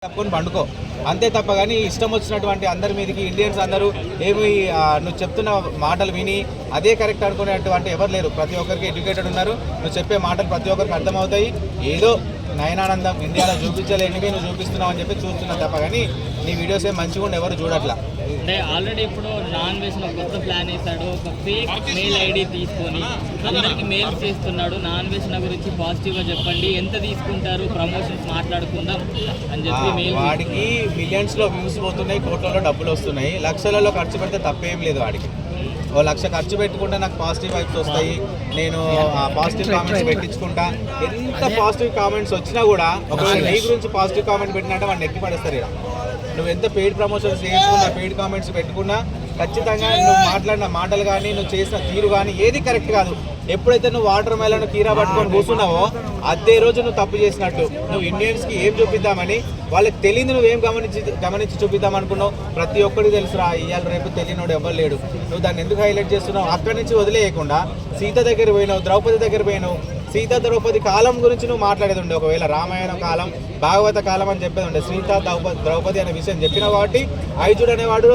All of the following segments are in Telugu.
తప్పుకొని పండుకో అంతే తప్ప కానీ ఇష్టం వచ్చినటువంటి అందరి మీదకి ఇండియన్స్ అందరూ ఏమి నువ్వు చెప్తున్న మాటలు విని అదే కరెక్ట్ అనుకునేటువంటి ఎవరు లేరు. ప్రతి ఒక్కరికి ఎడ్యుకేటెడ్ ఉన్నారు. నువ్వు చెప్పే మాటలు ప్రతి ఒక్కరికి అర్థమవుతాయి. ఏదో నయనానందం ఇండియాలో చూపించలేనివి నువ్వు చూపిస్తున్నావు అని చెప్పి చూస్తున్నావు తప్ప కానీ నీ వీడియోస్ ఏం మంచిగా ఉండి ఎవరు చూడట్లా. అంటే ఆల్రెడీ ఇప్పుడు నాన్ వెజ్ కొత్త ప్లాన్ వేసాడు. ఒక ఫేక్ మెయిల్ ఐడి తీసుకొని అందరికి మెయిల్స్ చేస్తున్నాడు. నాన్ వెజ్ గురించి పాజిటివ్గా చెప్పండి, ఎంత తీసుకుంటారు, ప్రమోషన్స్ మాట్లాడుకుందాం అని చెప్పి మెయిల్. వాడికి మిలియన్స్లో వ్యూస్ పోతున్నాయి, కోట్లలో డబ్బులు వస్తున్నాయి, లక్షలలో ఖర్చు పెడితే తప్పేం లేదు. వాడికి ఓ 1,00,000 ఖర్చు పెట్టుకుంటే నాకు పాజిటివ్ వైబ్స్ వస్తాయి, నేను పాజిటివ్ కామెంట్స్ పెట్టించుకుంటా. ఎంత పాజిటివ్ కామెంట్స్ వచ్చినా కూడా ఒకవేళ నీ గురించి పాజిటివ్ కామెంట్ పెట్టినట్టే వాడిని ఎక్కి పడేస్తారు. ఇలా నువ్వు ఎంత పెయిడ్ ప్రమోషన్స్ చేయించుకున్నా, పెయిడ్ కామెంట్స్ పెట్టుకున్నా ఖచ్చితంగా నువ్వు మాట్లాడిన మాటలు కానీ నువ్వు చేసిన తీరు కానీ ఏది కరెక్ట్ కాదు. ఎప్పుడైతే నువ్వు వాటర్ మెలన్ కీరా పట్టుకొని కూర్చున్నావో అదే రోజు నువ్వు తప్పు చేసినట్టు. నువ్వు ఇండియన్స్కి ఏం చూపిద్దామని వాళ్ళకి తెలియదు, నువ్వేం గమనించి చూపిద్దాం అనుకున్నావు. ప్రతి ఒక్కరికి తెలుసురా, ఇవాళ రేపు తెలియనోడు ఎవరు లేడు. నువ్వు దాన్ని ఎందుకు హైలైట్ చేస్తున్నావు? అక్కడి నుంచి వదిలేయకుండా సీత దగ్గర పోయినావు, ద్రౌపది దగ్గర పోయినావు. సీత ద్రౌపది కాలం గురించి నువ్వు మాట్లాడేది ఉండే. ఒకవేళ రామాయణ కాలం, భాగవత కాలం అని చెప్పేది ఉండే. సీత ద్రౌపది అనే విషయం చెప్పిన కాబట్టి ఐజుడు అనేవాడు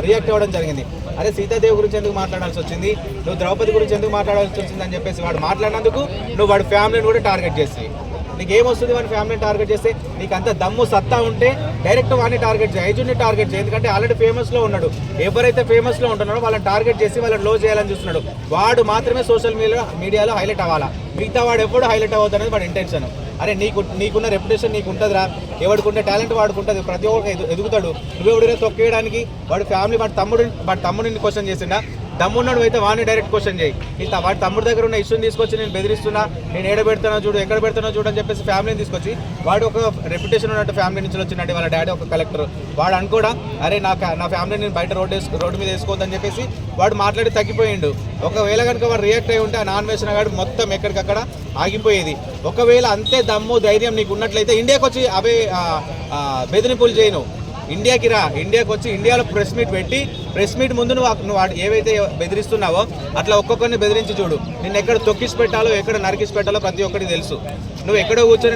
రియాక్ట్ అవ్వడం జరిగింది. అరే సీతాదేవి గురించి ఎందుకు మాట్లాడాల్సి వచ్చింది, నువ్వు ద్రౌపది గురించి ఎందుకు మాట్లాడాల్సి వచ్చింది అని చెప్పేసి వాడు మాట్లాడినందుకు నువ్వు వాడి ఫ్యామిలీని కూడా టార్గెట్ చేసి నీకేమొస్తుంది? వాడి ఫ్యామిలీని టార్గెట్ చేస్తే నీకు అంత దమ్ము సత్తా ఉంటే డైరెక్ట్ వాడిని టార్గెట్ చేయి, ఐజుడిని టార్గెట్ చేయి. ఎందుకంటే ఆల్రెడీ ఫేమస్లో ఉన్నాడు. ఎవరైతే ఫేమస్లో ఉంటున్నారో వాళ్ళని టార్గెట్ చేసి వాళ్ళని లో చేయాలని చూస్తున్నాడు. వాడు మాత్రమే సోషల్ మీడియాలో హైలైట్ అవ్వాలా, మిగతా వాడు ఎప్పుడు హైలైట్ అవ్వద్దు అనేది వాడి ఇంటెన్షన్. అరే నీకున్న రెప్యుటేషన్ నీకు ఉంటుందిరా, ఎవడికుంటే టాలెంట్ వాడుకుంటుంది, ప్రతి ఒక్కరు ఎదుగుతాడు. నువ్వెవడిగా తొక్కేయడానికి వాడి ఫ్యామిలీ వాడి తమ్ముడిని క్వశ్చన్ చేసిండా? దమ్మున్నాడు అయితే వాడిని డైరెక్ట్ క్వశ్చన్ చేయి. ఇట్లా వాడి తమ్ముడి దగ్గర ఉన్న ఇష్యూని తీసుకొచ్చి నేను బెదిరిస్తున్నా, నేను ఏడ పెడతానో చూడు, ఎక్కడ పెడతానో చూడు అని చెప్పేసి ఫ్యామిలీని తీసుకొచ్చి వాడు ఒక రెప్యుటేషన్ ఉన్నట్టు ఫ్యామిలీ నుంచి వచ్చినట్టు వాళ్ళ డాడీ ఒక కలెక్టర్ వాడు అనుకోడా అరే నా ఫ్యామిలీ నేను బయట రోడ్డు మీద వేసుకోవద్దని చెప్పేసి వాడు మాట్లాడి తగ్గిపోయిండు. ఒకవేళ కనుక వాడు రియాక్ట్ అయి ఉంటే ఆ నాన్ వెజ్ గాడు మొత్తం ఎక్కడికక్కడ ఆగిపోయేది. ఒకవేళ అంతే దమ్ము ధైర్యం నీకు ఉన్నట్లయితే ఇండియాకి వచ్చి అవే బెదిరింపులు చేయను. ఇండియాకి రా, ఇండియాకి వచ్చి ఇండియాలో ప్రెస్ మీట్ పెట్టి ప్రెస్ మీట్ ముందు నువ్వు ఏవైతే బెదిరిస్తున్నావో అట్లా ఒక్కొక్కరిని బెదిరించి చూడు. నిన్ను ఎక్కడ తొక్కిసి పెట్టాలో, ఎక్కడ నరికిసి పెట్టాలో ప్రతి ఒక్కరికి తెలుసు. నువ్వు ఎక్కడో కూర్చొని